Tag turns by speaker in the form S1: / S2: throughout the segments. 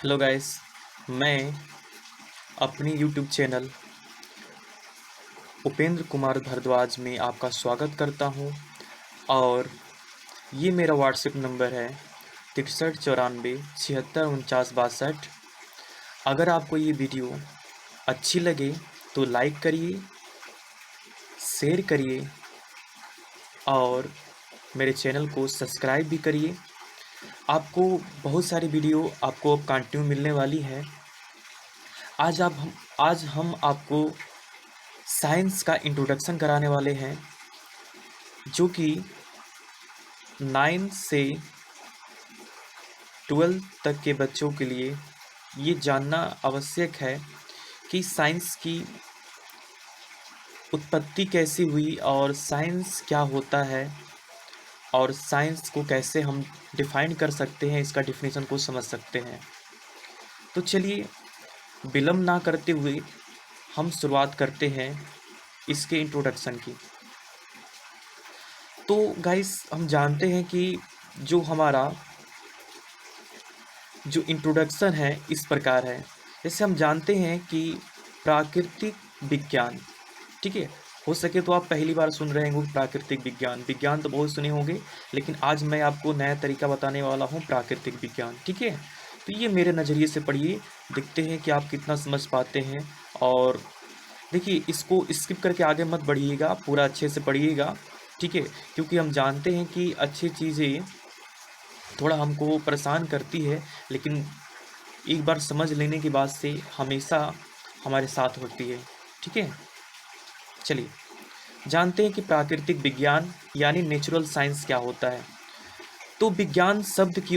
S1: Hello guys. मैं अपनी YouTube channel Upendra Kumar Bhardwaj में आपका स्वागत करता हूं। और ये मेरा व्हाट्सएप नंबर है 6394 76 49 62। अगर आपको ये वीडियो अच्छी लगे तो लाइक करिए, शेयर करिए और मेरे चैनल को सब्सक्राइब भी करिए। आपको बहुत सारी वीडियो आपको अब कंटिन्यू मिलने वाली है। आज हम आपको साइंस का इंट्रोडक्शन कराने वाले हैं, जो कि 9 से 12 तक के बच्चों के लिए ये जानना आवश्यक है कि साइंस की उत्पत्ति कैसी हुई और साइंस क्या होता है और साइंस को कैसे हम डिफाइन कर सकते हैं, इसका डिफिनेशन को समझ सकते हैं। तो चलिए विलम्ब ना करते हुए हम शुरुआत करते हैं इसके इंट्रोडक्शन की। तो गाइस, हम जानते हैं कि जो हमारा जो इंट्रोडक्शन है इस प्रकार है। जैसे हम जानते हैं कि प्राकृतिक विज्ञान, ठीक है, हो सके तो आप पहली बार सुन रहे होंगे प्राकृतिक विज्ञान। विज्ञान तो बहुत सुने होंगे, लेकिन आज मैं आपको नया तरीका बताने वाला हूँ प्राकृतिक विज्ञान, ठीक है। तो ये मेरे नज़रिए से पढ़िए, देखते हैं कि आप कितना समझ पाते हैं। और देखिए, इसको स्किप करके आगे मत बढ़िएगा, पूरा अच्छे से पढ़िएगा, ठीक है, क्योंकि हम जानते हैं कि अच्छी चीज़ें थोड़ा हमको परेशान करती है, लेकिन एक बार समझ लेने के बाद से हमेशा हमारे साथ होती है, ठीक है। चलिए जानते हैं कि प्राकृतिक विज्ञान यानी नेचुरल साइंस क्या होता है। तो विज्ञान शब्द की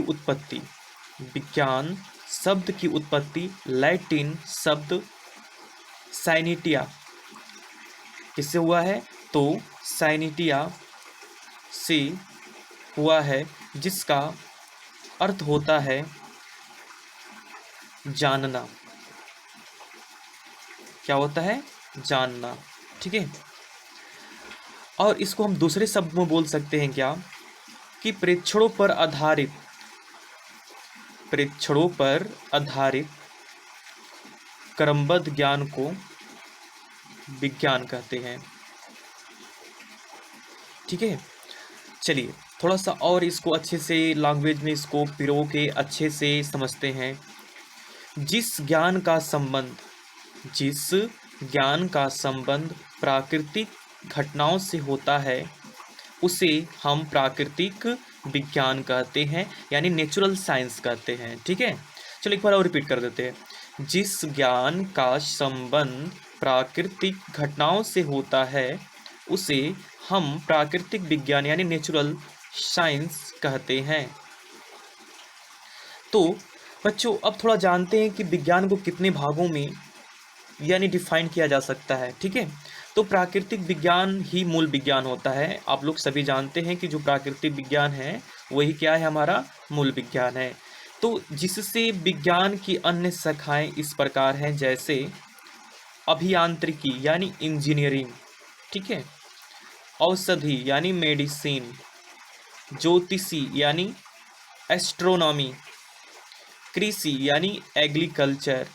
S1: उत्पत्ति लैटिन शब्द साइनिटिया किससे हुआ है? तो साइनिटिया से हुआ है, जिसका अर्थ होता है जानना। क्या होता है? जानना, ठीक है। और इसको हम दूसरे शब्द में बोल सकते हैं क्या, कि प्रेक्षणों पर आधारित क्रमबद्ध ज्ञान को विज्ञान कहते हैं, ठीक है। चलिए थोड़ा सा और इसको अच्छे से लैंग्वेज में इसको पिरो के अच्छे से समझते हैं। जिस ज्ञान का संबंध जिस ज्ञान का संबंध प्राकृतिक घटनाओं से होता है, उसे हम प्राकृतिक विज्ञान कहते हैं, यानी नेचुरल साइंस कहते हैं, ठीक है। चलो एक बार और रिपीट कर देते हैं। जिस ज्ञान का संबंध प्राकृतिक घटनाओं से होता है, उसे हम प्राकृतिक विज्ञान यानी नेचुरल साइंस कहते हैं। तो बच्चों, अब थोड़ा जानते हैं कि विज्ञान को कितने भागों में यानी डिफाइन किया जा सकता है, ठीक है। तो प्राकृतिक विज्ञान ही मूल विज्ञान होता है। आप लोग सभी जानते हैं कि जो प्राकृतिक विज्ञान है वही क्या है, हमारा मूल विज्ञान है। तो जिससे विज्ञान की अन्य शाखाएं इस प्रकार हैं, जैसे अभियांत्रिकी यानी इंजीनियरिंग, ठीक है, औषधि यानी मेडिसिन, ज्योतिषी यानी एस्ट्रोनॉमी, कृषि यानी एग्रीकल्चर,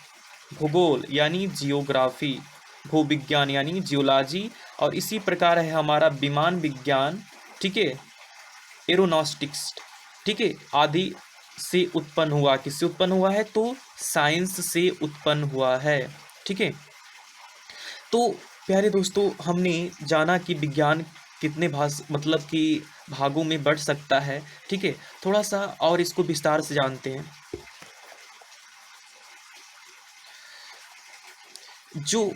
S1: भूगोल यानी जियोग्राफी, भूविज्ञान यानी जियोलॉजी, और इसी प्रकार है हमारा विमान विज्ञान, ठीक है, एरोनॉस्टिक्स, ठीक है, आदि से उत्पन्न हुआ। किससे उत्पन्न हुआ है? तो साइंस से उत्पन्न हुआ है, ठीक है। तो प्यारे दोस्तों, हमने जाना कि विज्ञान कितने मतलब कि भागों में बढ़ सकता है, ठीक है। थोड़ा सा और इसको विस्तार से जानते हैं। जो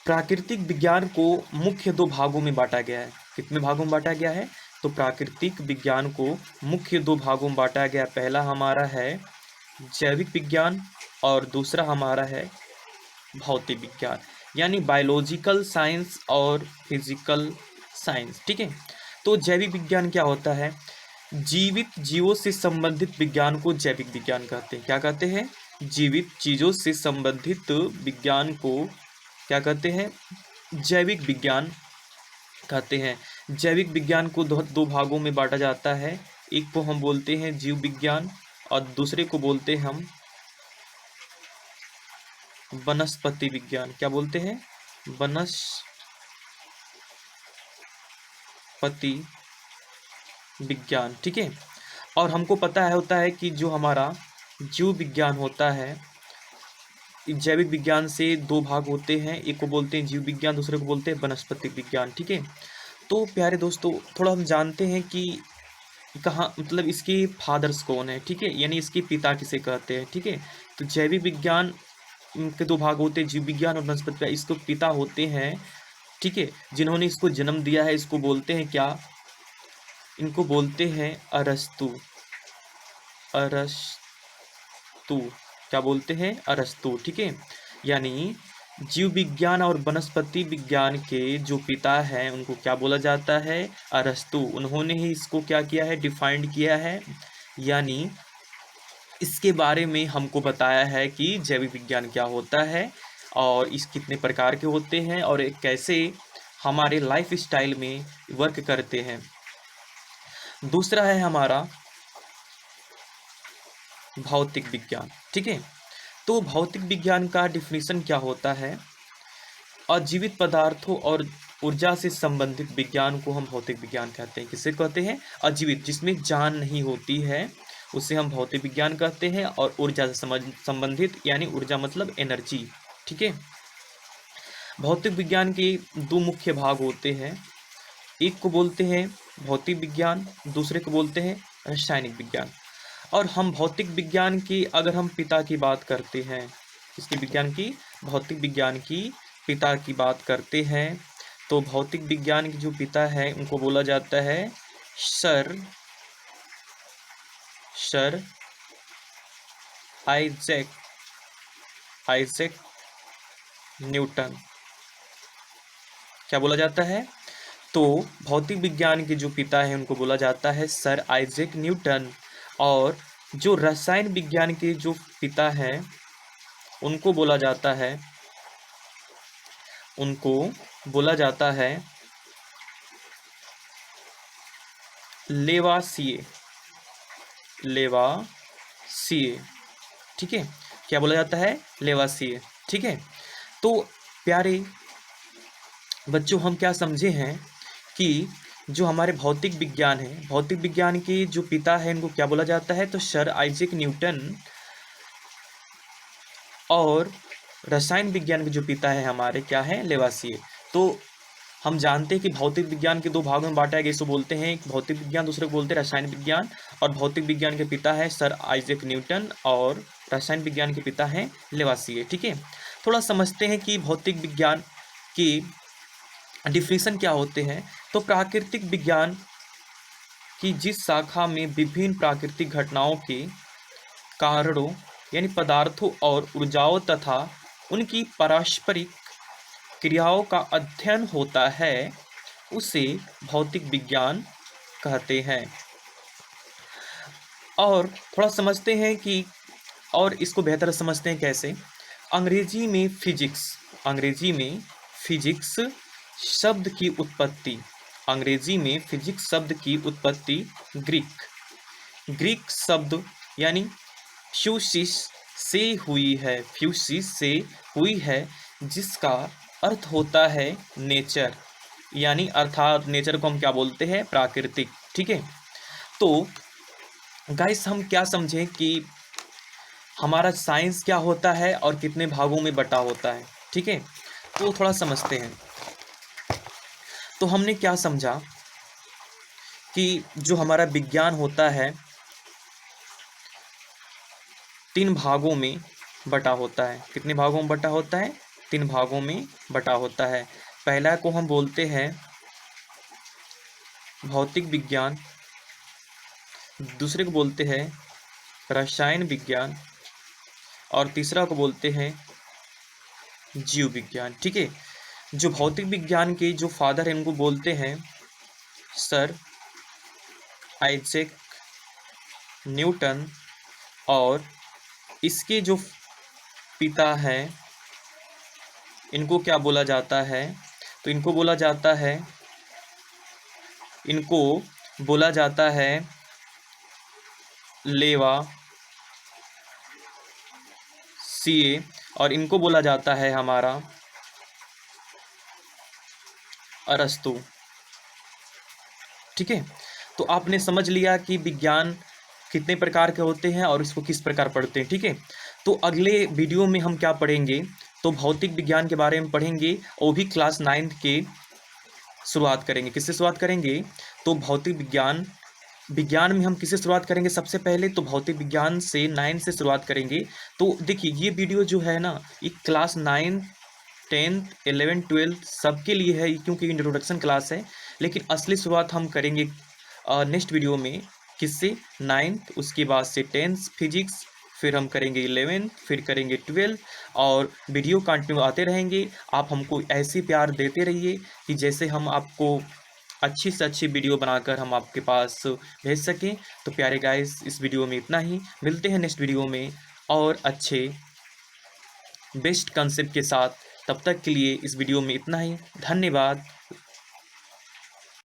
S1: प्राकृतिक विज्ञान को मुख्य दो भागों में बांटा गया है। कितने भागों में बांटा गया है? तो प्राकृतिक विज्ञान को मुख्य दो भागों में बांटा गया। पहला हमारा है जैविक विज्ञान और दूसरा हमारा है भौतिक विज्ञान, यानी बायोलॉजिकल साइंस और फिजिकल साइंस, ठीक है। तो जैविक विज्ञान क्या होता है? जीवित जीवों से संबंधित विज्ञान को जैविक विज्ञान कहते हैं। क्या कहते हैं? जीवित चीज़ों से संबंधित विज्ञान को क्या कहते हैं? जैविक विज्ञान कहते हैं। जैविक विज्ञान को दो भागों में बांटा जाता है। एक को हम बोलते हैं जीव विज्ञान और दूसरे को बोलते हैं हम वनस्पति विज्ञान, क्या बोलते हैं, वनस्पति विज्ञान, ठीक है। और हमको पता है होता है कि जो हमारा जीव विज्ञान होता है, जैविक विज्ञान से दो भाग होते हैं, एक को बोलते हैं जीव विज्ञान, दूसरे को बोलते हैं वनस्पति विज्ञान, ठीक है। तो प्यारे दोस्तों, थोड़ा हम जानते हैं कि कहाँ, मतलब इसके फादर्स कौन है, ठीक है, यानी इसके पिता किसे कहते हैं, ठीक है। तो जैविक विज्ञान के दो भाग होते हैं, जीव विज्ञान और वनस्पति विज्ञान। इसको पिता होते हैं, ठीक है, जिन्होंने इसको जन्म दिया है, इसको बोलते हैं क्या, इनको बोलते हैं अरस्तु, अरस्तु, क्या बोलते हैं, अरस्तु, ठीक है। यानी जीव विज्ञान और वनस्पति विज्ञान के जो पिता हैं उनको क्या बोला जाता है, अरस्तु। उन्होंने ही इसको क्या किया है, डिफाइंड किया है, यानी इसके बारे में हमको बताया है कि जैविक विज्ञान क्या होता है और इस कितने प्रकार के होते हैं और ये कैसे हमारे लाइफ स्टाइल में वर्क करते हैं। दूसरा है हमारा भौतिक विज्ञान, ठीक है। तो भौतिक विज्ञान का डिफिनीशन क्या होता है, अजीवित पदार्थों और ऊर्जा से संबंधित विज्ञान को हम भौतिक विज्ञान कहते हैं। किसे कहते हैं, अजीवित, जिसमें जान नहीं होती है, उसे हम भौतिक विज्ञान कहते हैं। और ऊर्जा से संबंधित, यानी ऊर्जा मतलब एनर्जी, ठीक है। भौतिक विज्ञान के दो मुख्य भाग होते हैं, एक को बोलते हैं भौतिक विज्ञान, दूसरे को बोलते हैं रासायनिक विज्ञान। और हम भौतिक विज्ञान की अगर हम पिता की बात करते हैं, इसके विज्ञान की, भौतिक विज्ञान की पिता की बात करते हैं, तो भौतिक विज्ञान के जो पिता है उनको बोला जाता है सर आइजैक आइजैक न्यूटन। क्या बोला जाता है, तो भौतिक विज्ञान के जो पिता है उनको बोला जाता है सर आइजैक न्यूटन। और जो रसायन विज्ञान के जो पिता हैं उनको बोला जाता है, उनको बोला जाता है लेवासिए, लेवासिए, ठीक है। क्या बोला जाता है, लेवासिए, ठीक है। तो प्यारे बच्चों, हम क्या समझे हैं कि जो हमारे भौतिक विज्ञान है, भौतिक विज्ञान के जो पिता है इनको क्या बोला जाता है, तो सर आइजैक न्यूटन। और रसायन विज्ञान के जो पिता है हमारे क्या है, लेवासिए। तो हम जानते हैं कि भौतिक विज्ञान के दो भागों में बांटा गया, इसको बोलते हैं एक भौतिक विज्ञान, दूसरे को बोलते हैं रसायन विज्ञान। और भौतिक विज्ञान के पिता है सर आइजैक न्यूटन और रसायन विज्ञान के पिता हैं लेवासिए, ठीक है। थोड़ा समझते हैं कि भौतिक विज्ञान की डिफिनीशन क्या होते हैं। तो प्राकृतिक विज्ञान की जिस शाखा में विभिन्न प्राकृतिक घटनाओं के कारणों, यानी पदार्थों और ऊर्जाओं तथा उनकी पारस्परिक क्रियाओं का अध्ययन होता है, उसे भौतिक विज्ञान कहते हैं। और थोड़ा समझते हैं कि, और इसको बेहतर समझते हैं कैसे, अंग्रेजी में फिजिक्स, अंग्रेजी में फिजिक्स शब्द की उत्पत्ति, अंग्रेजी में फिजिक्स शब्द की उत्पत्ति ग्रीक शब्द यानी फ्यूसिस से हुई है, फ्यूसिस से हुई है, जिसका अर्थ होता है नेचर, यानी अर्थात नेचर को हम क्या बोलते हैं, प्राकृतिक, ठीक है। तो गाइस, हम क्या समझें कि हमारा साइंस क्या होता है और कितने भागों में बटा होता है, ठीक है। तो थोड़ा समझते हैं। तो हमने क्या समझा कि जो हमारा विज्ञान होता है 3 भागों में बटा होता है। कितने भागों में बटा होता है, 3 भागों में बटा होता है। पहला को हम बोलते हैं भौतिक विज्ञान, दूसरे को बोलते हैं रसायन विज्ञान और तीसरा को बोलते हैं जीव विज्ञान, ठीक है। जो भौतिक विज्ञान के जो फादर हैं उनको बोलते हैं सर आइजैक न्यूटन। और इसके जो पिता हैं इनको क्या बोला जाता है, तो इनको बोला जाता है, इनको बोला जाता है लेवा सीए। और इनको बोला जाता है हमारा अरस्तु। ठीक है, तो आपने समझ लिया कि विज्ञान कितने प्रकार के होते हैं और इसको किस प्रकार पढ़ते हैं। ठीक है, तो अगले वीडियो में हम क्या पढ़ेंगे, तो भौतिक विज्ञान के बारे में पढ़ेंगे, वो भी क्लास 9th के शुरुआत करेंगे। किससे शुरुआत करेंगे, तो भौतिक विज्ञान, विज्ञान में हम किससे शुरुआत करेंगे, सबसे पहले तो भौतिक विज्ञान से 9 से शुरुआत करेंगे। तो देखिए ये वीडियो जो है ना, ये क्लास 9, 10th, 11th, 12th सबके लिए है, क्योंकि इंट्रोडक्शन क्लास है। लेकिन असली शुरुआत हम करेंगे नेक्स्ट वीडियो में, किससे, 9th, उसके बाद से 10th फिजिक्स, फिर हम करेंगे 11th, फिर करेंगे 12th, और वीडियो कंटिन्यू आते रहेंगे। आप हमको ऐसे प्यार देते रहिए कि जैसे हम आपको अच्छी से अच्छी वीडियो बनाकर हम आपके पास भेज सकें। तो प्यारे गाइस, इस वीडियो में इतना ही, मिलते हैं नेक्स्ट वीडियो में और अच्छे बेस्ट कंसेप्ट के साथ। तब तक के लिए इस वीडियो में इतना ही, धन्यवाद।